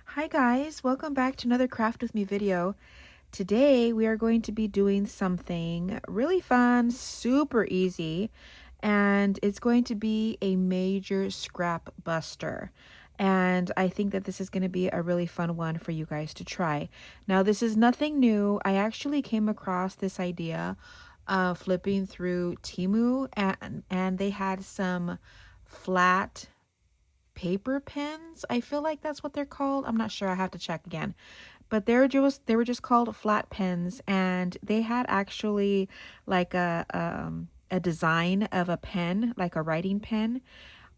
Hi guys, welcome back to another Craft With Me video. Today we are going to be doing something really fun, super easy, and it's going to be a major scrap buster. And I think that this is going to be a really fun one for you guys to try. Now this is nothing new. I actually came across this idea flipping through Temu, and they had some flat paper pens. I feel like that's what they're called. I'm not sure. I have to check again. But they were just called flat pens, and they had actually like a design of a pen, like a writing pen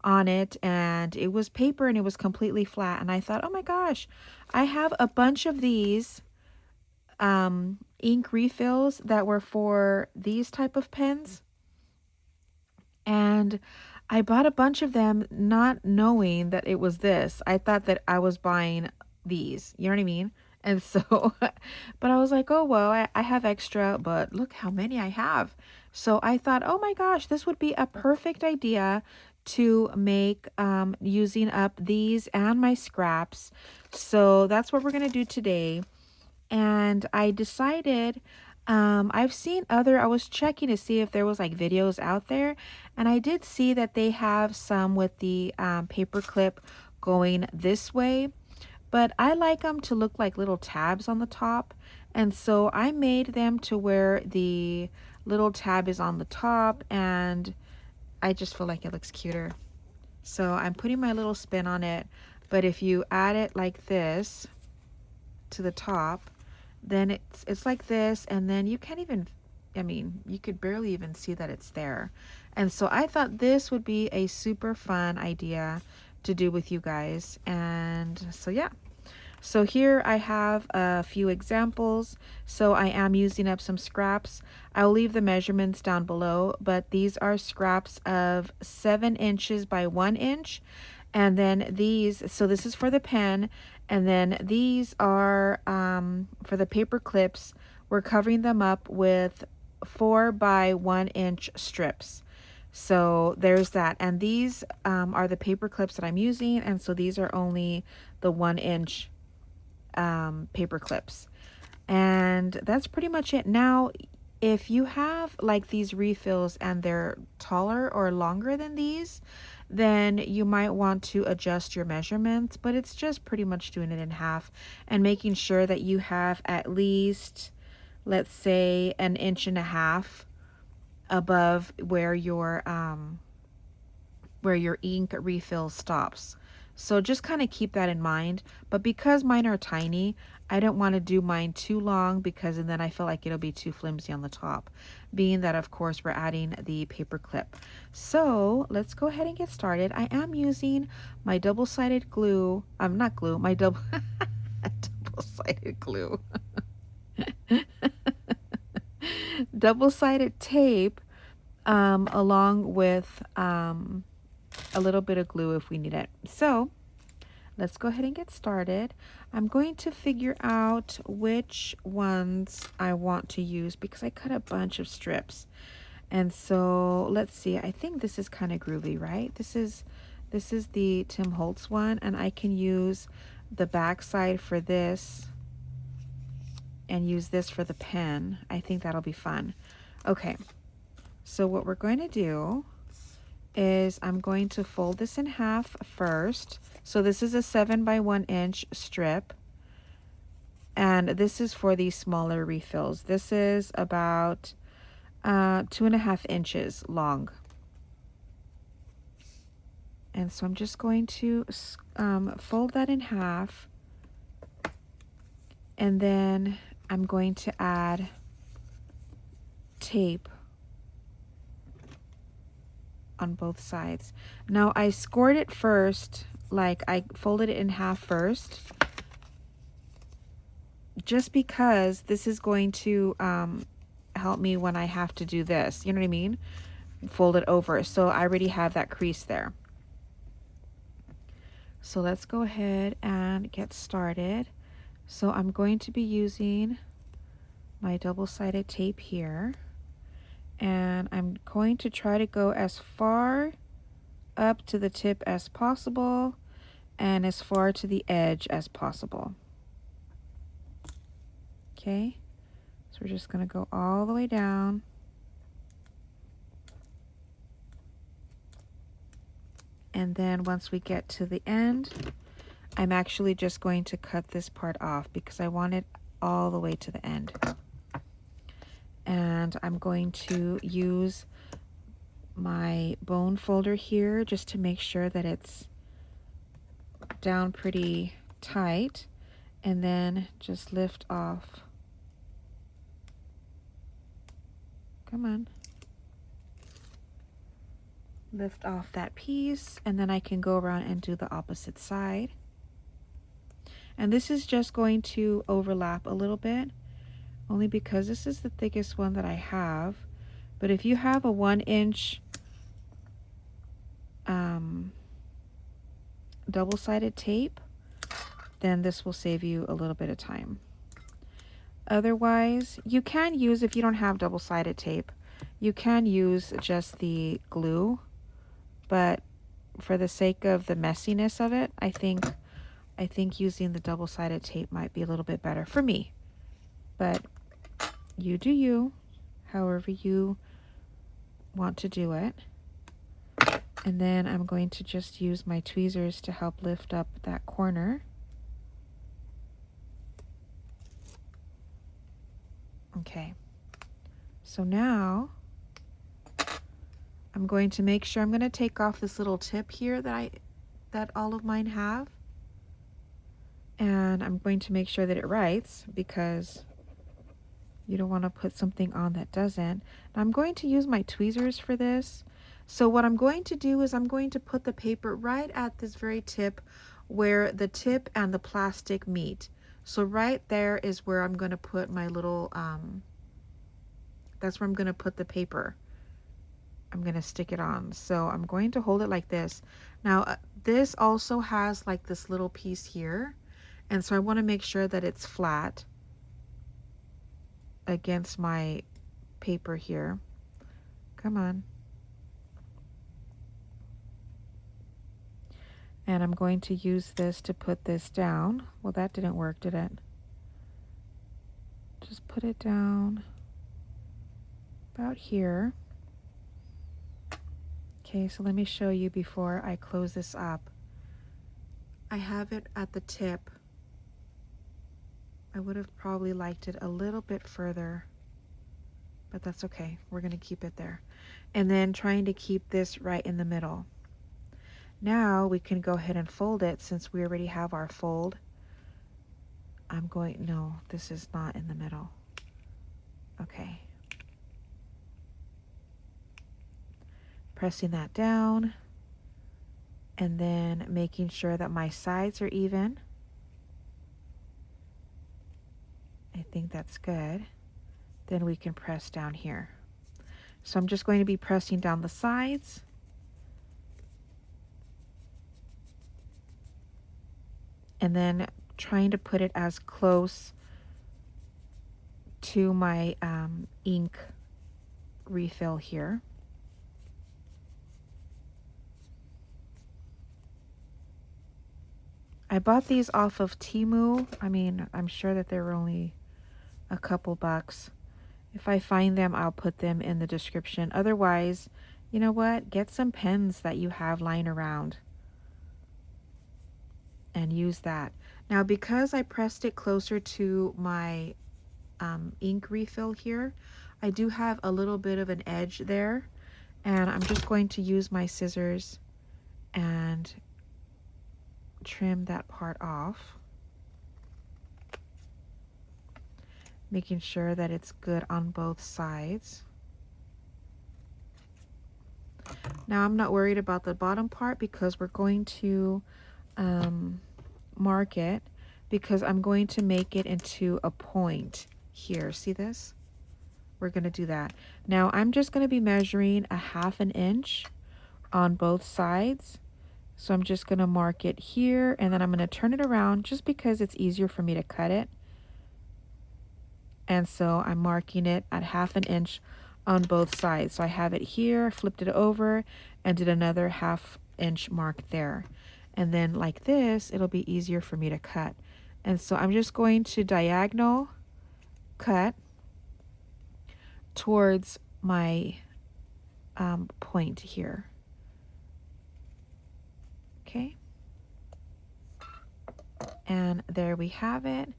on it, and it was paper and it was completely flat. And I thought, "Oh my gosh, I have a bunch of these ink refills that were for these type of pens." And I bought a bunch of them not knowing that it was this. I thought that I was buying these, you know what I mean? And so, but I was like, oh, well, I have extra, but look how many I have. So I thought, oh my gosh, this would be a perfect idea to make using up these and my scraps. So that's what we're going to do today. And I decided, I was checking to see if there was like videos out there, and I did see that they have some with the paper clip going this way, but I like them to look like little tabs on the top. And so I made them to where the little tab is on the top, and I just feel like it looks cuter. So I'm putting my little spin on it, but if you add it like this to the top, then it's like this, and then you can't even, I mean, you could barely even see that it's there. And so I thought this would be a super fun idea to do with you guys. And so yeah, so here I have a few examples. So I am using up some scraps. I'll leave the measurements down below, but these are scraps of 7 inches by 1 inch. And then these, so this is for the pen, and then these are for the paper clips. We're covering them up with 4 by 1 inch strips. So there's that. And these are the paper clips that I'm using, and so these are only the 1 inch paper clips. And that's pretty much it. Now, if you have like these refills and they're taller or longer than these, then you might want to adjust your measurements, but it's just pretty much doing it in half and making sure that you have at least, let's say, 1.5 inches above where your ink refill stops. So just kind of keep that in mind. But because mine are tiny, I don't want to do mine too long, because and then I feel like it'll be too flimsy on the top, being that of course we're adding the paper clip. So let's go ahead and get started. I am using my double-sided glue, not glue, my double-sided glue, double-sided tape, along with a little bit of glue if we need it. So let's go ahead and get started. I'm going to figure out which ones I want to use because I cut a bunch of strips. And so let's see, I think this is kind of groovy, right? This is the Tim Holtz one, and I can use the back side for this and use this for the pen. I think that'll be fun. Okay, so what we're going to do is I'm going to fold this in half first. So this is a 7 by 1 inch strip, and this is for these smaller refills. This is about 2.5 inches long. And so I'm just going to fold that in half, and then I'm going to add tape on both sides. Now I scored it first, like I folded it in half first, just because this is going to help me when I have to do this, you know what I mean? Fold it over. So I already have that crease there. So let's go ahead and get started. So I'm going to be using my double-sided tape here, and I'm going to try to go as far up to the tip as possible and as far to the edge as possible. Okay, so we're just going to go all the way down. And then once we get to the end, I'm actually just going to cut this part off because I want it all the way to the end. And I'm going to use my bone folder here just to make sure that it's down pretty tight, and then just lift off. Come on. Lift off that piece, and then I can go around and do the opposite side. And this is just going to overlap a little bit, only because this is the thickest one that I have. But if you have a 1-inch double-sided tape, then this will save you a little bit of time. Otherwise, you can use, if you don't have double-sided tape, you can use just the glue, but for the sake of the messiness of it, I think using the double-sided tape might be a little bit better for me. But you do you, however you want to do it. And then I'm going to just use my tweezers to help lift up that corner. Okay, so now I'm going to make sure, I'm going to take off this little tip here that all of mine have. And I'm going to make sure that it writes, because you don't want to put something on that doesn't. Now I'm going to use my tweezers for this. So what I'm going to do is I'm going to put the paper right at this very tip where the tip and the plastic meet. So right there is where I'm going to put my little, that's where I'm going to put the paper. I'm going to stick it on. So I'm going to hold it like this. Now this also has like this little piece here. And so I want to make sure that it's flat against my paper here. Come on. And I'm going to use this to put this down. Well, that didn't work, did it? Just put it down about here. Okay, so let me show you before I close this up. I have it at the tip. I would have probably liked it a little bit further, but that's okay. We're going to keep it there. And then trying to keep this right in the middle. Now we can go ahead and fold it, since we already have our fold. No, this is not in the middle. Okay. Pressing that down, and then making sure that my sides are even. I think that's good. Then we can press down here. So I'm just going to be pressing down the sides. And then trying to put it as close to my ink refill here. I bought these off of Temu. I mean, I'm sure that they were only a couple bucks. If I find them, I'll put them in the description. Otherwise, you know what? Get some pens that you have lying around and use that. Now, because I pressed it closer to my ink refill here, I do have a little bit of an edge there, and I'm just going to use my scissors and trim that part off, making sure that it's good on both sides. Now I'm not worried about the bottom part, because we're going to mark it, because I'm going to make it into a point here. See this? We're going to do that. Now I'm just going to be measuring a 1/2 inch on both sides. So I'm just going to mark it here, and then I'm going to turn it around just because it's easier for me to cut it. And so I'm marking it at 1/2 inch on both sides. So I have it here, flipped it over, and did another 1/2 inch mark there. And then like this, it'll be easier for me to cut. And so I'm just going to diagonal cut towards my point here. Okay. And there we have it.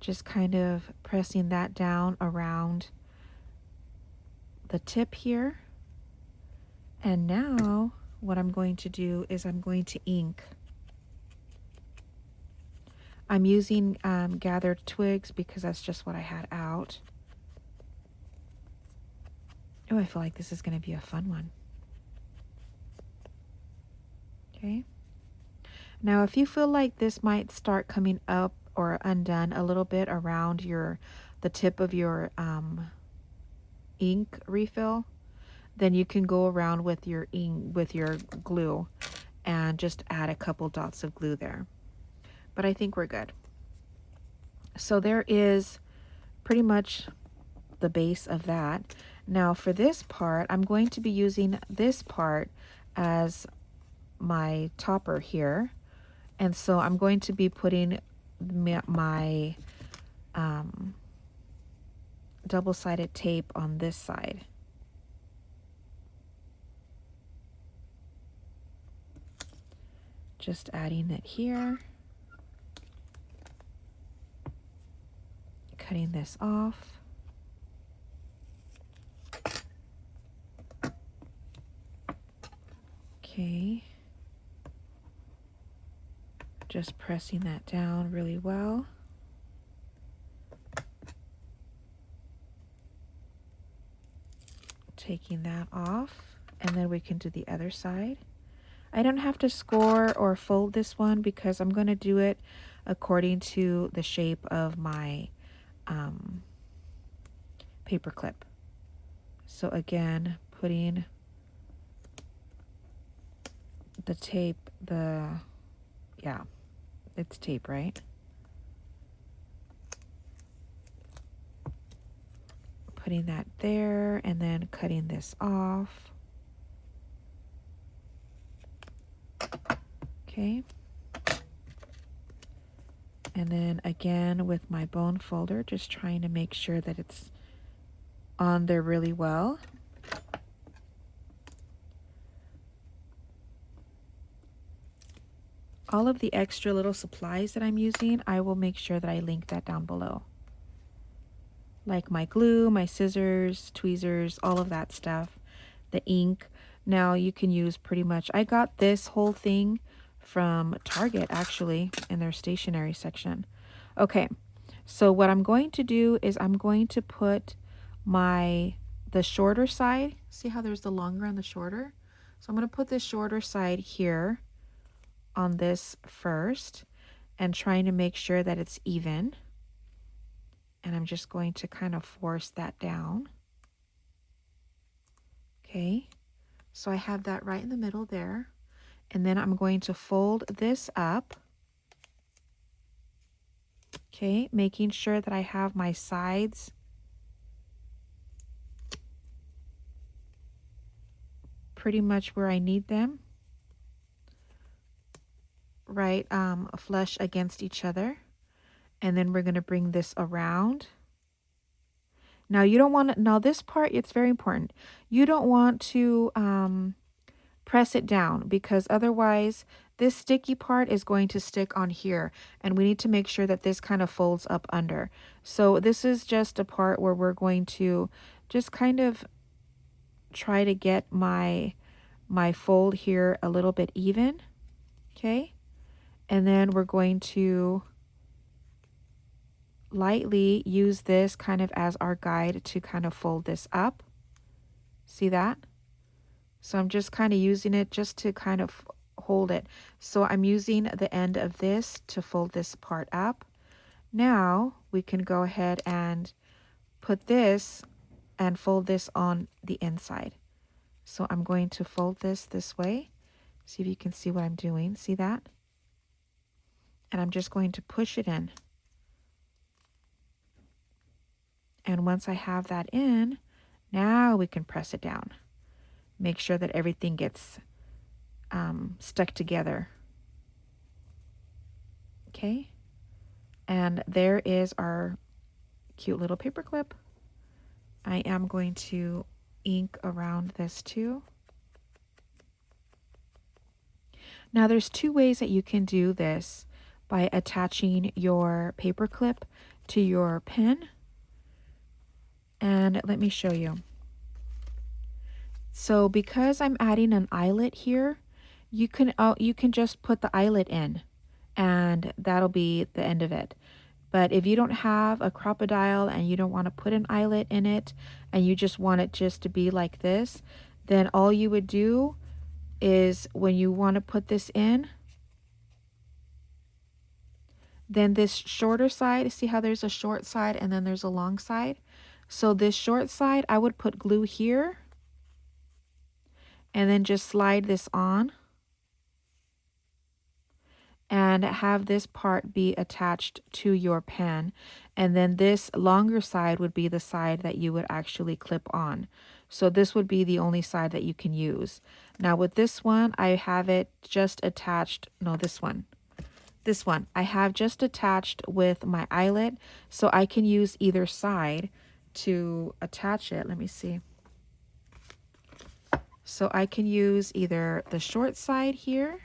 Just kind of pressing that down around the tip here. And now what I'm going to do is I'm going to ink. I'm using gathered twigs because that's just what I had out. Oh, I feel like this is going to be a fun one. Okay. Now, if you feel like this might start coming up or undone a little bit around the tip of your ink refill, then you can go around with your glue and just add a couple dots of glue there. But I think we're good. So there is pretty much the base of that. Now for this part, I'm going to be using this part as my topper here. And so I'm going to be putting my double-sided tape on this side. Just adding it here. Cutting this off. Okay. Just pressing that down really well. Taking that off, and then we can do the other side. I don't have to score or fold this one because I'm going to do it according to the shape of my paper clip. So again, putting the tape, yeah, it's tape, right? Putting that there and then cutting this off. Okay. And then again with my bone folder, just trying to make sure that it's on there really well. All of the extra little supplies that I'm using, I will make sure that I link that down below. Like my glue, my scissors, tweezers, all of that stuff, the ink. Now you can use pretty much, I got this whole thing from Target actually in their stationery section. Okay, so what I'm going to do is I'm going to put the shorter side, see how there's the longer and the shorter? So I'm going to put the shorter side here on this first and trying to make sure that it's even. And I'm just going to kind of force that down. Okay, so I have that right in the middle there. And then I'm going to fold this up. Okay, making sure that I have my sides pretty much where I need them. Right, flush against each other. And then we're going to bring this around. Now you don't want to, now this part, it's very important. You don't want to press it down because otherwise this sticky part is going to stick on here. And we need to make sure that this kind of folds up under. So this is just a part where we're going to just kind of try to get my fold here a little bit even. Okay. And then we're going to lightly use this kind of as our guide to kind of fold this up. See that? So I'm just kind of using it just to kind of hold it. So I'm using the end of this to fold this part up. Now we can go ahead and put this and fold this on the inside. So I'm going to fold this way. See if you can see what I'm doing. See that? And I'm just going to push it in. And once I have that in, now we can press it down. Make sure that everything gets stuck together. Okay. And there is our cute little paper clip. I am going to ink around this too. Now there's two ways that you can do this by attaching your paper clip to your pen. And let me show you. So because I'm adding an eyelet here, you can just put the eyelet in and that'll be the end of it. But if you don't have a crocodile and you don't want to put an eyelet in it and you just want it just to be like this, then all you would do is when you want to put this in, then this shorter side, see how there's a short side and then there's a long side? So this short side, I would put glue here and then just slide this on and have this part be attached to your pen. And then this longer side would be the side that you would actually clip on. So this would be the only side that you can use. Now with this one, I have it just attached, no, this one. This one, I have just attached with my eyelet, so I can use either side to attach it. Let me see. So I can use either the short side here,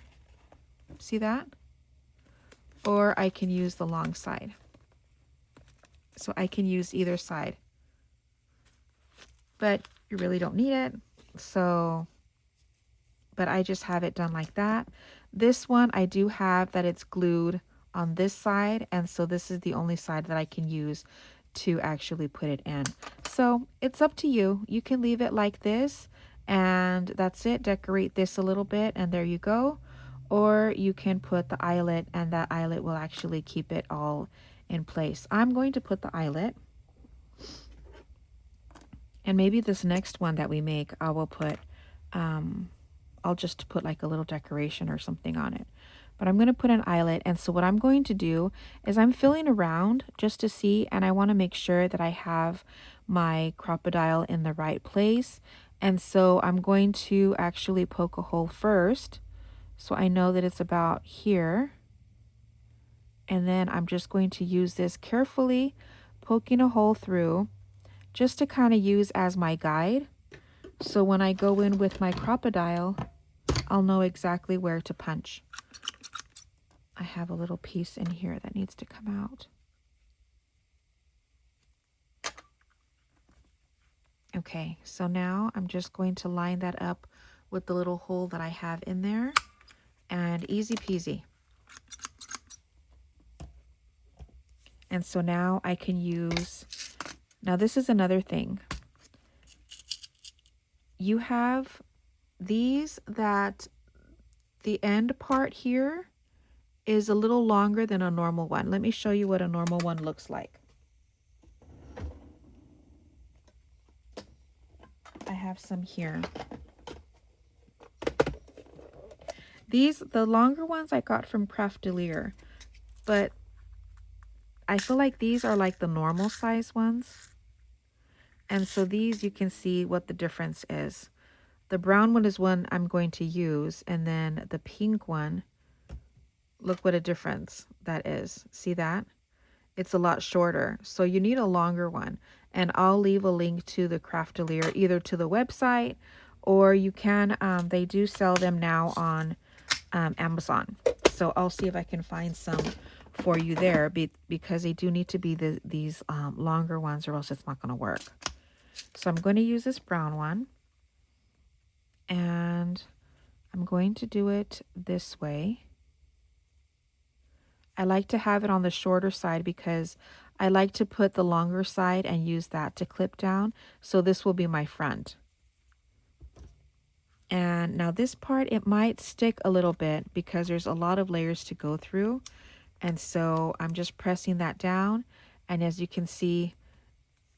see that? Or I can use the long side. So I can use either side. But you really don't need it. So, but I just have it done like that. This one I do have that it's glued on this side. And so this is the only side that I can use to actually put it in. So it's up to you. You can leave it like this and that's it. Decorate this a little bit and there you go. Or you can put the eyelet and that eyelet will actually keep it all in place. I'm going to put the eyelet. And maybe this next one that we make, I will put, I'll just put like a little decoration or something on it. But I'm going to put an eyelet. And so what I'm going to do is I'm filling around just to see. And I want to make sure that I have my crocodile in the right place. And so I'm going to actually poke a hole first. So I know that it's about here. And then I'm just going to use this carefully, poking a hole through just to kind of use as my guide. So when I go in with my crocodile, I'll know exactly where to punch. I have a little piece in here that needs to come out. Okay, so now I'm just going to line that up with the little hole that I have in there. And easy peasy. And so now I can use, now this is another thing. You have these that the end part here is a little longer than a normal one. Let me show you what a normal one looks like. I have some here. These, the longer ones I got from Craftelier, but I feel like these are like the normal size ones. And so these, you can see what the difference is. The brown one is one I'm going to use. And then the pink one, look what a difference that is. See that? It's a lot shorter. So you need a longer one. And I'll leave a link to the Craftelier, either to the website or you can, they do sell them now on Amazon. So I'll see if I can find some for you there because they do need to be these longer ones or else it's not going to work. So I'm going to use this brown one and I'm going to do it this way. I like to have it on the shorter side because I like to put the longer side and use that to clip down. So this will be my front. And now this part, it might stick a little bit because there's a lot of layers to go through. And so I'm just pressing that down. And as you can see,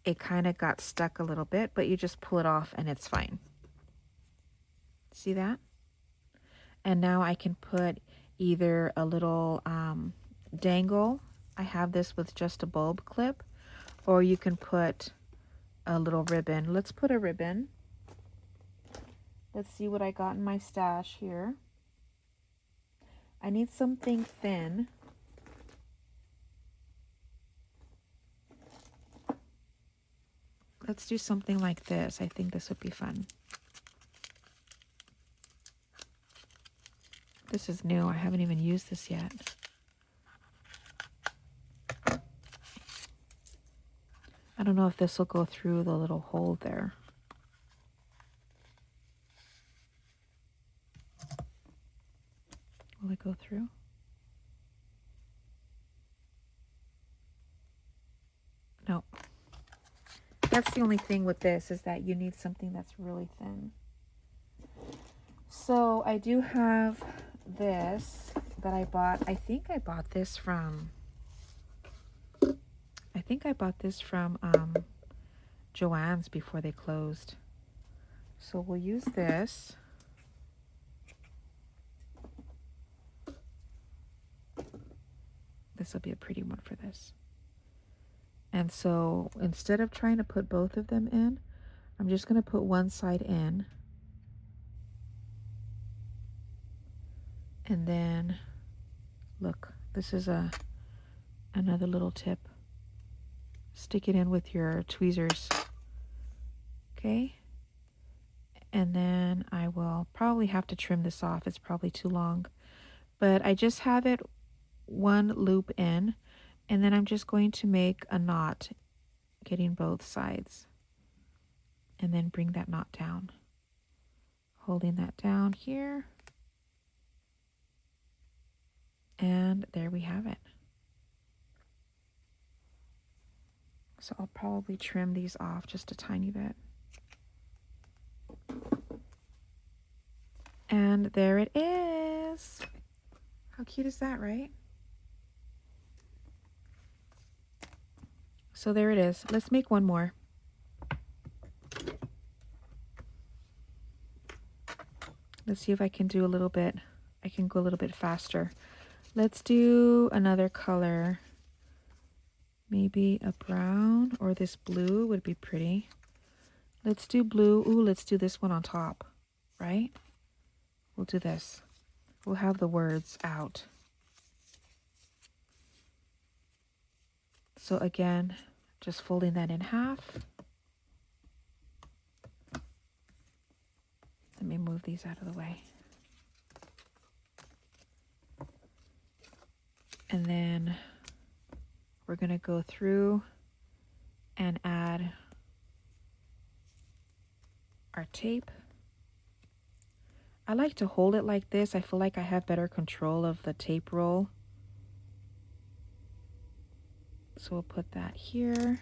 it kind of got stuck a little bit, but you just pull it off and it's fine. See that? And now I can put either a little dangle. I have this with just a bulb clip, or you can put a little ribbon. Let's put a ribbon. Let's see what I got in my stash here. I need something thin. Let's do something like this. I think this would be fun. This is new. I haven't even used this yet. I don't know if this will go through the little hole there. Will it go through? No. That's the only thing with this, is that you need something that's really thin. So I do have this that I bought. I think I bought this from Joann's before they closed. So we'll use this. This will be a pretty one for this. And so instead of trying to put both of them in, I'm just going to put one side in. And then, look, this is another little tip. Stick it in with your tweezers. Okay? And then I will probably have to trim this off. It's probably too long. But I just have it one loop in, and then I'm just going to make a knot, getting both sides. And then bring that knot down. Holding that down here. And there we have it. So I'll probably trim these off just a tiny bit. And there it is. How cute is that, right? So there it is. Let's make one more. Let's see if I can do a little bit. I can go a little bit faster. Let's do another color. Maybe a brown, or this blue would be pretty. Let's do blue. Ooh, let's do this one on top, right? We'll do this. We'll have the words out. So again, just folding that in half. Let me move these out of the way. And then we're going to go through and add our tape. I like to hold it like this. I feel like I have better control of the tape roll. So we'll put that here.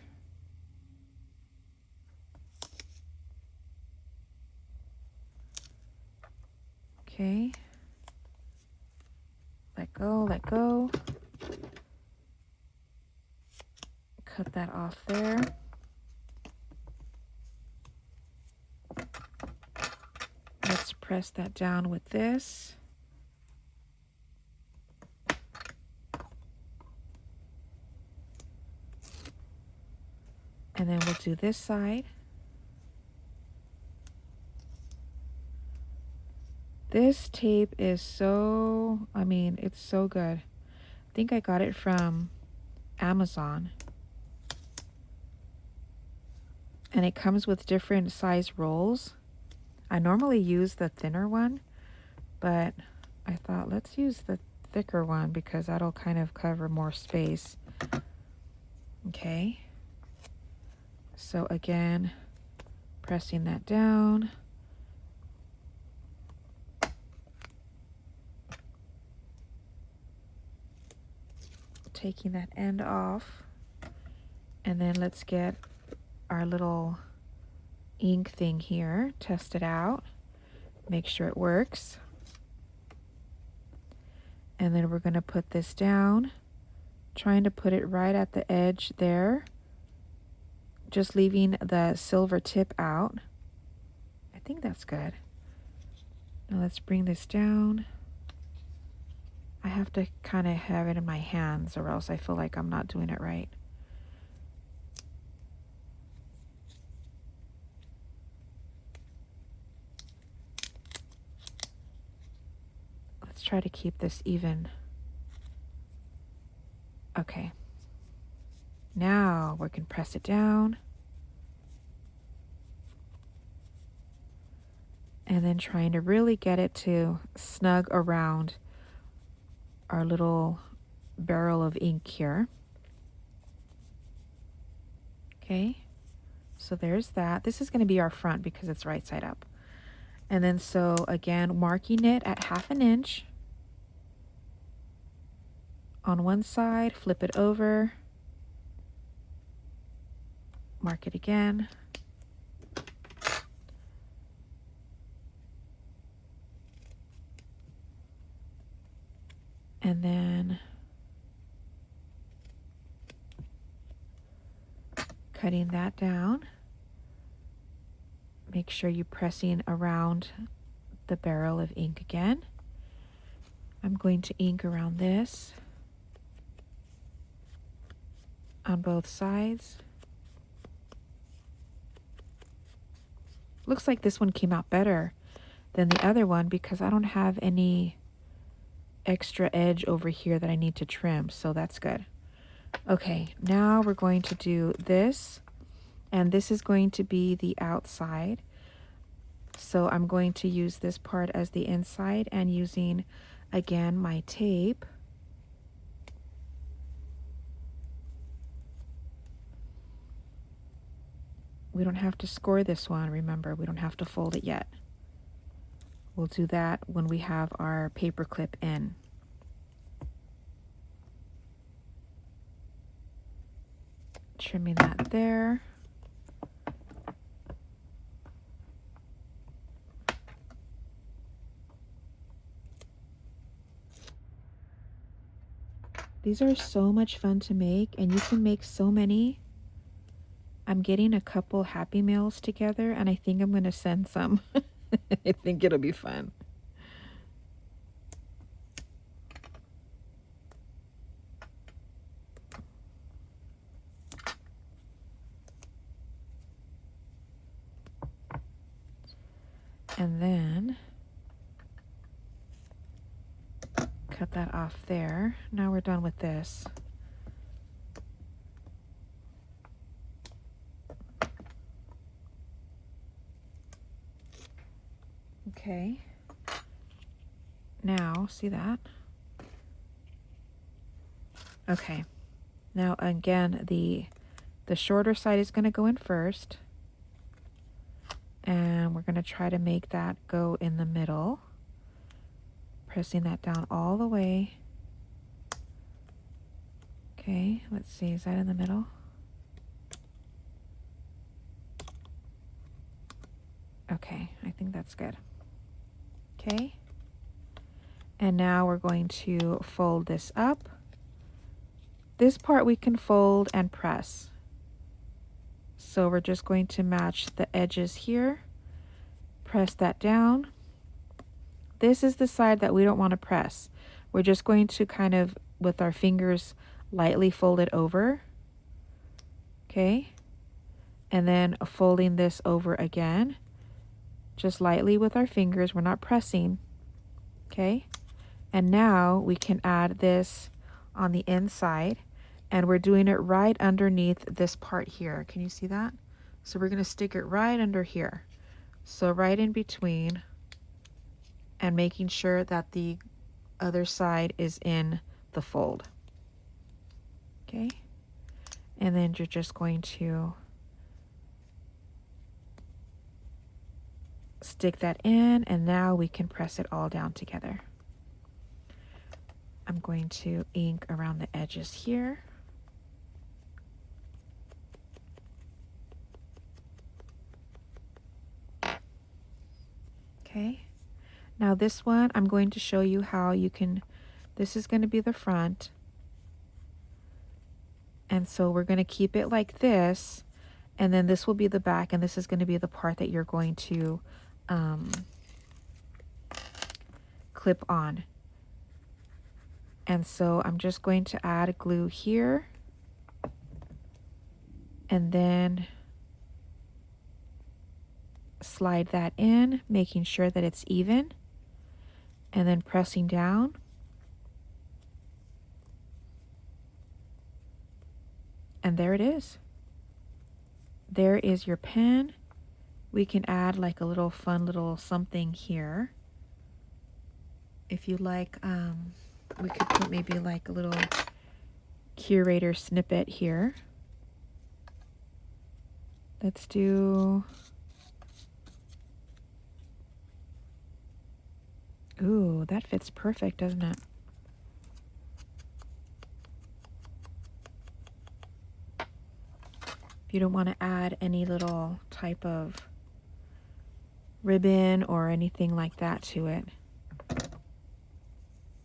Okay. Let go, let go. Cut that off there. Let's press that down with this. And then we'll do this side. This tape is so, I mean, it's so good. I think I got it from Amazon. And it comes with different size rolls. I normally use the thinner one, but I thought let's use the thicker one because that'll kind of cover more space. Okay. So again, pressing that down. Taking that end off. And then let's get our little ink thing here, test it out, make sure it works. And then we're going to put this down, trying to put it right at the edge there, just leaving the silver tip out. I think that's good. Now let's bring this down. I have to kind of have it in my hands or else I feel like I'm not doing it right. Let's try to keep this even. Okay. Now we can press it down. And then trying to really get it to snug around our little barrel of ink here. Okay, so there's that. This is going to be our front because it's right side up. And then so again, marking it at 1/2 inch on one side, flip it over, mark it again. And then cutting that down. Make sure you're pressing around the barrel of ink again. I'm going to ink around this on both sides. Looks like this one came out better than the other one because I don't have any extra edge over here that I need to trim, so that's good. Okay, now we're going to do this, and this is going to be the outside. So I'm going to use this part as the inside and using, again, my tape. We don't have to score this one, remember, we don't have to fold it yet. We'll do that when we have our paper clip in. Trimming that there. These are so much fun to make, and you can make so many. I'm getting a couple Happy Meals together, and I think I'm going to send some. I think it'll be fun. And then cut that off there. Now we're done with this. Okay. Now, see that? Okay. Now again, the shorter side is going to go in first. And we're going to try to make that go in the middle. Pressing that down all the way. Okay, let's see, is that in the middle? Okay, I think that's good. Okay. And now we're going to fold this up. This part we can fold and press. So we're just going to match the edges here. Press that down. This is the side that we don't want to press. We're just going to kind of, with our fingers, lightly fold it over. Okay. And then folding this over again. Just lightly with our fingers. We're not pressing. Okay. And now we can add this on the inside. And we're doing it right underneath this part here. Can you see that? So we're going to stick it right under here. So right in between, and making sure that the other side is in the fold. Okay. And then you're just going to stick that in, and now we can press it all down together. I'm going to ink around the edges here. Okay. Now this one, I'm going to show you how you can, this is going to be the front. And so we're going to keep it like this. And then this will be the back, and this is going to be the part that you're going to clip on. And so I'm just going to add glue here. And then slide that in, making sure that it's even. And then pressing down. And there it is. There is your pen. We can add like a little fun little something here. If you like, we could put maybe like a little curator snippet here. Let's do, ooh, that fits perfect, doesn't it? If you don't want to add any little type of ribbon or anything like that to it,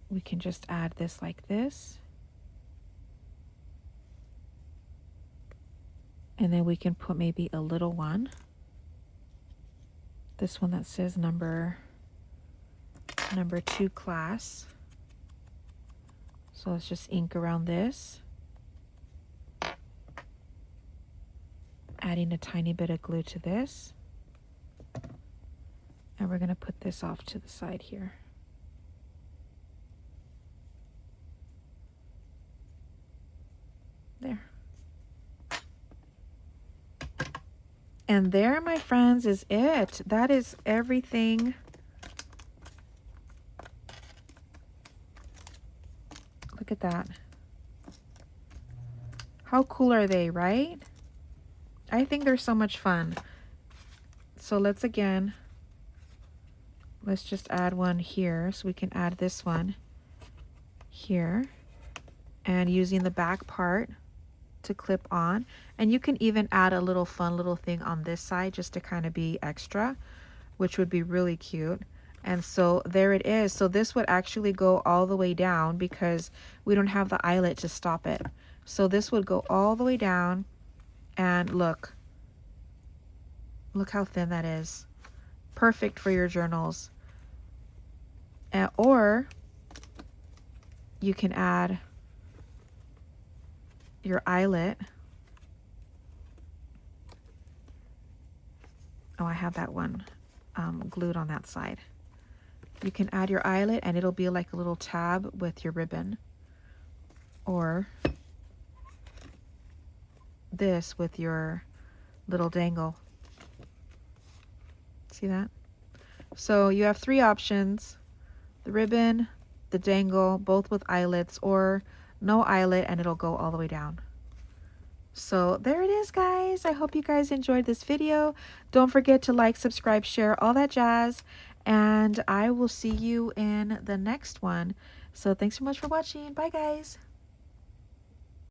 we can just add this like this. And then we can put maybe a little one. This one that says number 2 class. So let's just ink around this. Adding a tiny bit of glue to this. And we're going to put this off to the side here. There. And there, my friends, is it. That is everything. Look at that. How cool are they, right? I think they're so much fun. So let's just add one here. So we can add this one here. And using the back part to clip on. And you can even add a little fun little thing on this side just to kind of be extra, which would be really cute. And so there it is. So this would actually go all the way down because we don't have the eyelet to stop it. So this would go all the way down, and look how thin that is. Perfect for your journals. Or you can add your eyelet. Oh, I have that one glued on that side. You can add your eyelet and it'll be like a little tab with your ribbon. Or this with your little dangle. See that? So you have 3 options: the ribbon, the dangle, both with eyelets, or no eyelet and it'll go all the way down. So there it is, guys. I hope you guys enjoyed this video. Don't forget to like, subscribe, share, all that jazz. And I will see you in the next one. So thanks so much for watching. Bye, guys.